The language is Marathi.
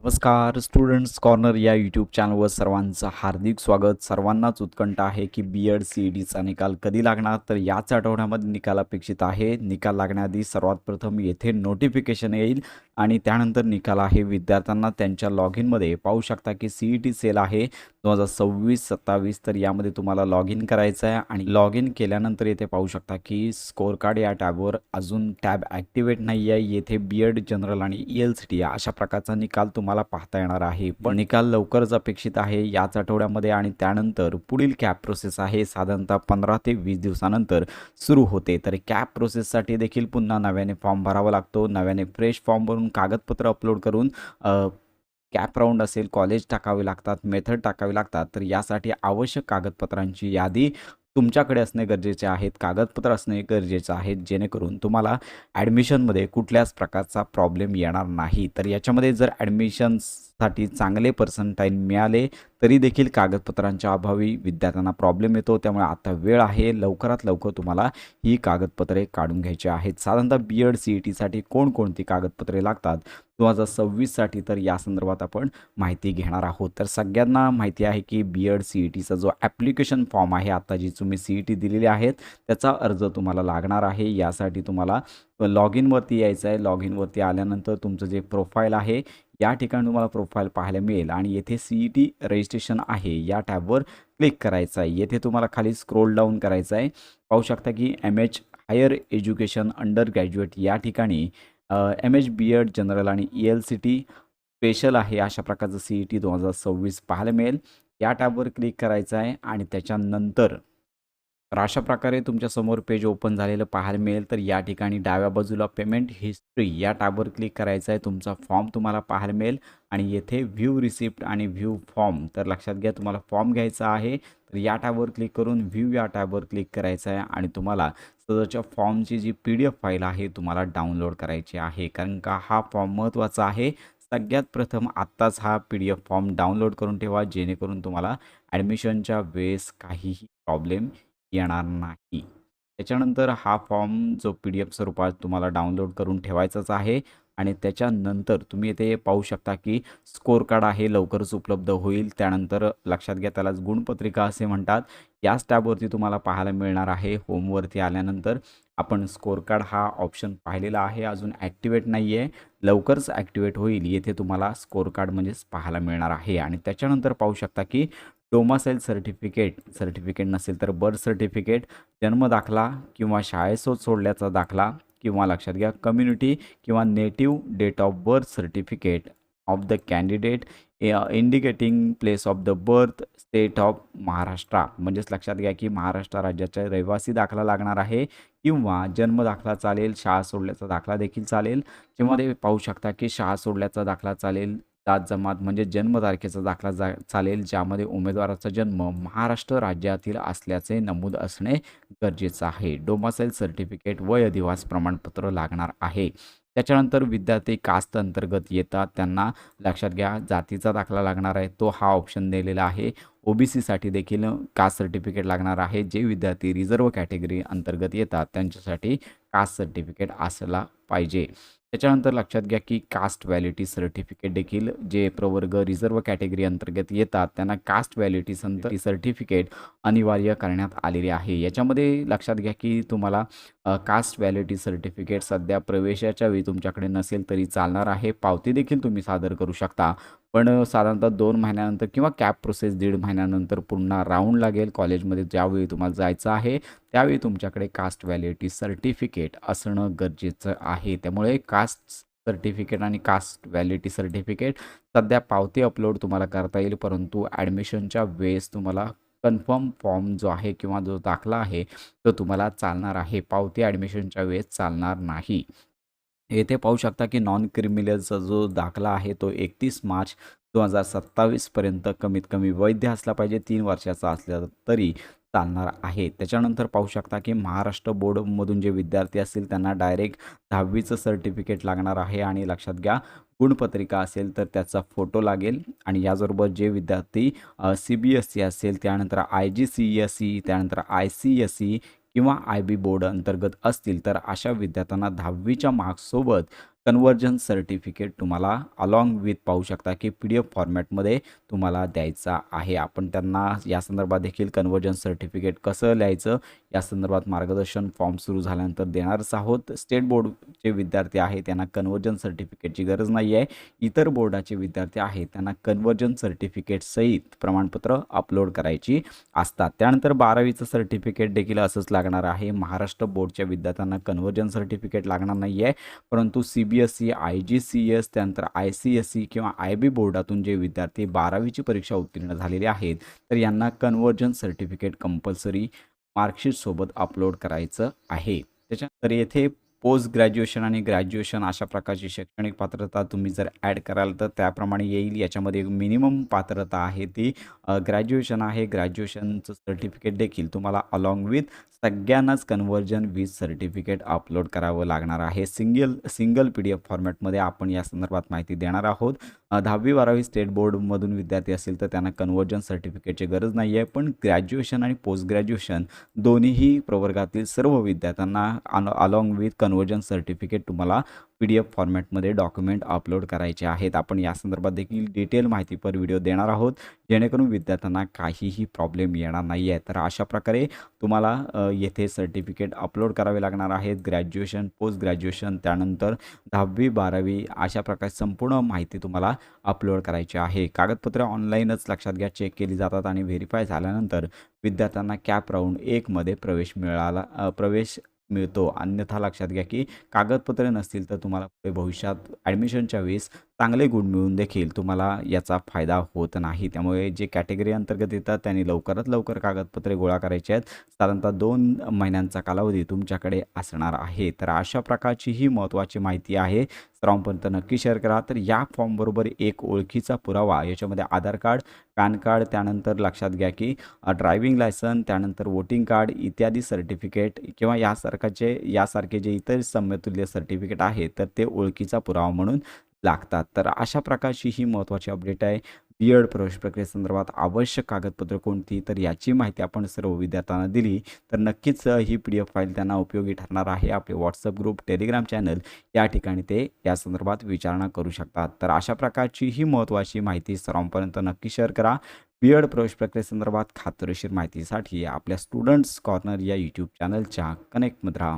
नमस्कार स्टुडंट्स कॉर्नर या यूट्यूब चॅनलवर सर्वांचं हार्दिक स्वागत. सर्वांनाच उत्कंठा आहे की बी-एड सी-ई-टीचा निकाल कधी लागणार, तर याच आठवड्यामध्ये निकाल अपेक्षित आहे. निकाल लागण्याआधी सर्वात प्रथम येथे नोटिफिकेशन येईल आणि त्यानंतर निकाल आहे. विद्यार्थ्यांना त्यांच्या लॉग इनमध्ये पाहू शकता की सी-ई-टी सेल आहे 2026-27, तर यामध्ये तुम्हाला लॉग इन करायचं आहे आणि लॉग इन केल्यानंतर येथे पाहू शकता की स्कोर कार्ड या टॅबवर अजून टॅब ॲक्टिवेट नाही आहे. येथे बी-एड जनरल आणि ई-एल-सी-टी अशा प्रकारचा निकाल तुम्हाला पाहता येणार आहे. पण निकाल लवकरच अपेक्षित आहे याच आठवड्यामध्ये आणि त्यानंतर पुढील कॅप प्रोसेस आहे साधारणतः 15 ते 20 दिवसानंतर सुरू होते. तर कॅप प्रोसेससाठी देखील पुन्हा नव्याने फॉर्म भरावा लागतो. नव्याने फ्रेश फॉर्म भरून कागदपत्र अपलोड करून कॅप राऊंड असेल, कॉलेज टाकावे लागतात, मेथड टाकावी लागतात. तर यासाठी आवश्यक कागदपत्रांची यादी तुमच्याकडे असणे गरजेचे आहेत. कागदपत्र असणे गरजेचं आहे, जेणेकरून तुम्हाला ॲडमिशनमध्ये कुठल्याच प्रकारचा प्रॉब्लेम येणार नाही. तर याच्यामध्ये जर ॲडमिशन्ससाठी चांगले पर्सेंटाईल मिळाले तरी देखील कागदपत्रांच्या अभावी विद्यार्थ्यांना प्रॉब्लेम येतो. त्यामुळे आता वेळ आहे, लवकरात लवकर तुम्हाला ही कागदपत्रे काढून घ्यायची आहेत. साधारणतः बी-एड सी-ई-टीसाठी कोणकोणती कागदपत्रे लागतात 2026साठी, तर या संदर्भात आपण माहिती घेणार आहोत. तर सगळ्यांना माहिती आहे की बी-एड सी-ई-टीचा जो ॲप्लिकेशन फॉर्म आहे, आता जी तुम्ही सी-ई-टी दिलेली आहेत त्याचा अर्ज तुम्हाला लागणार आहे. यासाठी तुम्हाला लॉग इनवरती यायचं आहे. लॉग इनवरती आल्यानंतर तुमचं जे प्रोफाईल आहे या ठिकाणी तुम्हाला प्रोफाईल पाहायला मिळेल आणि येथे सी-ई-टी रजिस्ट्रेशन आहे या टॅबवर क्लिक करायचं आहे. येथे तुम्हाला खाली स्क्रोल डाऊन करायचं आहे. पाहू शकता की MH higher education undergraduate या ठिकाणी एम-एच बी-एड जनरल आणि ई-एल-सी-टी स्पेशल आहे अशा प्रकारचं सी-ई-टी 2026 पाहायला मिळेल. या टॅबवर क्लिक करायचं आहे आणि त्याच्यानंतर तर अशा प्रकारे तुमच्यासमोर पेज ओपन झालेलं पाहायला मिळेल. तर या ठिकाणी डाव्या बाजूला पेमेंट हिस्ट्री या टॅबवर क्लिक करायचं आहे. तुमचा फॉर्म तुम्हाला पाहायला मिळेल आणि येथे व्ह्यू रिसिप्ट आणि व्ह्यू फॉर्म, तर लक्षात घ्या तुम्हाला फॉर्म घ्यायचा आहे. तर या टॅबवर क्लिक करून व्ह्यू या टॅबवर क्लिक करायचं आहे आणि तुम्हाला सदरच्या फॉर्मची जी PDF फाईल आहे तुम्हाला डाउनलोड करायची आहे. कारण का हा फॉर्म महत्त्वाचा आहे. सगळ्यात प्रथम आत्ताच हा PDF फॉर्म डाउनलोड करून ठेवा, जेणेकरून तुम्हाला ॲडमिशनच्या वेळेस काहीही प्रॉब्लेम येणार नाही. त्याच्यानंतर हा फॉर्म जो PDF स्वरूपात तुम्हाला डाउनलोड करून ठेवायचाच आहे आणि त्याच्यानंतर तुम्ही इथे पाहू शकता की स्कोर कार्ड आहे, लवकरच उपलब्ध होईल. त्यानंतर लक्षात घ्या त्यालाच गुणपत्रिका असे म्हणतात. याच टॅबवरती तुम्हाला पाहायला मिळणार आहे. होमवरती आल्यानंतर आपण स्कोर कार्ड हा ऑप्शन पाहिलेला आहे, अजून ॲक्टिवेट नाही आहे, लवकरच ॲक्टिवेट होईल. येथे तुम्हाला स्कोर कार्ड म्हणजेच पाहायला मिळणार आहे आणि त्याच्यानंतर पाहू शकता की डोमासाईल सर्टिफिकेट नसेल तर बर्थ सर्टिफिकेट, जन्मदाखला किंवा शाळेसोबत सोडल्याचा दाखला किंवा लक्षात घ्या कम्युनिटी किंवा native date of birth certificate of the candidate indicating place of the birth state of Maharashtra, म्हणजेच लक्षात घ्या की महाराष्ट्र राज्याचा रहिवासी दाखला लागणार आहे किंवा जन्म दाखला चालेल, शाळा सोडल्याचा दाखला देखील चालेल. जेव्हा ते पाहू शकता की शाळा सोडल्याचा दाखला चालेल, जात जमात म्हणजे जन्मतारखेचा दाखला चालेल, ज्यामध्ये उमेदवाराचा जन्म महाराष्ट्र राज्यातील असल्याचे नमूद असणे गरजेचं आहे. डोमासाईल सर्टिफिकेट वय अधिवास प्रमाणपत्र लागणार आहे. त्याच्यानंतर विद्यार्थी कास्ट अंतर्गत येतात त्यांना लक्षात घ्या जातीचा दाखला लागणार आहे, तो हा ऑप्शन दिलेला आहे. OBCसाठी देखील कास्ट सर्टिफिकेट लागणार आहे. जे विद्यार्थी रिझर्व्ह कॅटेगरी अंतर्गत येतात त्यांच्यासाठी कास्ट सर्टिफिकेट असला पाहिजे. त्याच्यानंतर लक्षात घ्या की कास्ट व्हॅलिडिटी सर्टिफिकेट देखील जे प्रवर्ग रिझर्व्ह कॅटेगरी अंतर्गत येतात त्यांना कास्ट व्हॅलिडिटी सर्टिफिकेट अनिवार्य करण्यात आलेले आहे. याच्यामध्ये लक्षात घ्या की तुम्हाला कास्ट व्हॅलिडिटी सर्टिफिकेट सध्या प्रवेशाच्या वेळी तुमच्याकडे नसेल तरी चालणार आहे. पावती देखील तुम्ही सादर करू शकता, पण साधारणतः 2 महिन्यानंतर किंवा कॅप प्रोसेस 1.5 महिन्यानंतर पुन्हा राऊंड लागेल. कॉलेजमध्ये ज्यावेळी तुम्हाला जायचं आहे त्यावेळी तुमच्याकडे कास्ट व्हॅलिडिटी सर्टिफिकेट असणं गरजेचं आहे. त्यामुळे कास्ट सर्टिफिकेट आणि कास्ट व्हॅलिडिटी सर्टिफिकेट सध्या पावती अपलोड तुम्हाला करता येईल, परंतु ॲडमिशनच्या वेळेस तुम्हाला कन्फर्म फॉर्म जो आहे किंवा जो दाखला आहे तो तुम्हाला चालणार आहे. पावती ॲडमिशनच्या वेळेस चालणार नाही. येथे पाहू शकता की नॉन क्रिमिनलचा जो दाखला आहे तो 31 मार्च 2027 पर्यंत कमीत कमी वैध असला पाहिजे, 3 वर्षाचा असला तरी चालणार आहे. त्याच्यानंतर पाहू शकता की महाराष्ट्र बोर्डमधून जे विद्यार्थी असतील त्यांना डायरेक्ट 10वीचं सर्टिफिकेट लागणार आहे आणि लक्षात घ्या गुणपत्रिका असेल तर त्याचा फोटो लागेल आणि याचबरोबर जे विद्यार्थी CBSE असेल, त्यानंतर IGCSE, त्यानंतर ICSE किंवा IB बोर्ड अंतर्गत असतील तर अशा विद्यार्थ्यांना 10वीच्या मार्क्ससोबत कन्व्हर्जन सर्टिफिकेट तुम्हाला अलॉंग विथ पाहू शकता की PDF फॉर्मॅटमध्ये तुम्हाला द्यायचा आहे. आपण त्यांना या संदर्भात देखील कन्व्हर्जन सर्टिफिकेट कसं लिहायचं या संदर्भात मार्गदर्शन फॉर्म सुरू झाल्यानंतर देणारच आहोत. स्टेट बोर्डचे विद्यार्थी आहेत त्यांना कन्व्हर्जन सर्टिफिकेटची गरज नाही आहे. इतर बोर्डाचे विद्यार्थी आहेत त्यांना कन्व्हर्जन सर्टिफिकेट सहित प्रमाणपत्र अपलोड करायची असतात. त्यानंतर 12वीचं सर्टिफिकेट देखील असंच लागणार आहे. महाराष्ट्र बोर्डच्या विद्यार्थ्यांना कन्व्हर्जन सर्टिफिकेट लागणार नाही आहे, परंतु CBSE, IGCS त्यानंतर ICSE किंवा IB बोर्डातून जे विद्यार्थी 12वीची परीक्षा उत्तीर्ण झालेले आहेत तर यांना कन्व्हर्जन सर्टिफिकेट कंपल्सरी मार्कशीटसोबत अपलोड करायचं आहे. त्याच्यानंतर येथे पोस्ट ग्रॅज्युएशन आणि ग्रॅज्युएशन अशा प्रकारची शैक्षणिक पात्रता तुम्ही जर ॲड कराल तर त्याप्रमाणे येईल. याच्यामध्ये मिनिमम पात्रता आहे ती ग्रॅज्युएशन आहे. ग्रॅज्युएशनचं सर्टिफिकेट देखील तुम्हाला अलॉंग विथ सगळ्यांनाच कन्व्हर्जन विथ सर्टिफिकेट अपलोड करावं लागणार आहे. सिंगल PDF फॉर्मॅटमध्ये आपण या संदर्भात माहिती देणार आहोत. 10वी 12वी स्टेट बोर्डमधून विद्यार्थी असेल तर त्यांना कन्व्हर्जन सर्टिफिकेटची गरज नाही आहे, पण ग्रॅज्युएशन आणि पोस्ट ग्रॅज्युएशन दोन्हीही प्रवर्गातील सर्व विद्यार्थ्यांना अलॉंग विथ कन्व्हर्जन सर्टिफिकेट तुम्हाला PDF फॉर्मॅटमध्ये डॉक्युमेंट अपलोड करायचे आहेत. आपण या संदर्भात देखील डिटेल माहितीपर व्हिडिओ देणार आहोत जेणेकरून विद्यार्थ्यांना काहीही प्रॉब्लेम येणार नाही आहे. तर अशा प्रकारे तुम्हाला येथे सर्टिफिकेट अपलोड करावे लागणार आहेत. ग्रॅज्युएशन, पोस्ट ग्रॅज्युएशन, त्यानंतर 10वी 12वी अशा प्रकारे संपूर्ण माहिती तुम्हाला अपलोड करायची आहे. कागदपत्रे ऑनलाईनच लक्षात घ्या चेक केली जातात आणि व्हेरीफाय झाल्यानंतर विद्यार्थ्यांना कॅप राऊंड 1मध्ये प्रवेश मिळतो. अन्यथा लक्षात घ्या की कागदपत्रे नसतील तर तुम्हाला पुढे भविष्यात ॲडमिशनच्या वेळेस चांगले गुण मिळून देखील तुम्हाला याचा फायदा होत नाही. त्यामुळे जे कॅटेगरी अंतर्गत येतात त्यांनी लवकरात लवकर कागदपत्रे गोळा करायचे आहेत. साधारणतः 2 महिन्यांचा कालावधी तुमच्याकडे असणार आहे. तर अशा प्रकारची ही महत्त्वाची माहिती आहे. सर्वांपर्यंत नक्की शेअर करा. तर या फॉर्मबरोबर एक ओळखीचा पुरावा, याच्यामध्ये आधार कार्ड, पॅन कार्ड, त्यानंतर लक्षात घ्या की ड्रायव्हिंग लायसन, त्यानंतर वोटिंग कार्ड इत्यादी सर्टिफिकेट किंवा यासारखे जे इतर समतुल्य सर्टिफिकेट आहेत तर ते ओळखीचा पुरावा म्हणून लागतात. तर अशा प्रकारची ही महत्त्वाची अपडेट आहे. B.Ed प्रवेश प्रक्रियेसंदर्भात आवश्यक कागदपत्र कोणती तर याची माहिती आपण सर्व विद्यार्थ्यांना दिली तर नक्कीच ही PDF फाईल त्यांना उपयोगी ठरणार आहे. आपले WhatsApp ग्रुप, टेलिग्राम चॅनल या ठिकाणी ते या संदर्भात विचारणा करू शकतात. तर अशा प्रकारची ही महत्त्वाची माहिती सर्वांपर्यंत नक्की शेअर करा. B.Ed प्रवेश प्रक्रियेसंदर्भात खात्रीशीर माहितीसाठी आपल्या स्टुडंट्स कॉर्नर या YouTube चॅनलच्या कनेक्टमध्ये राहा.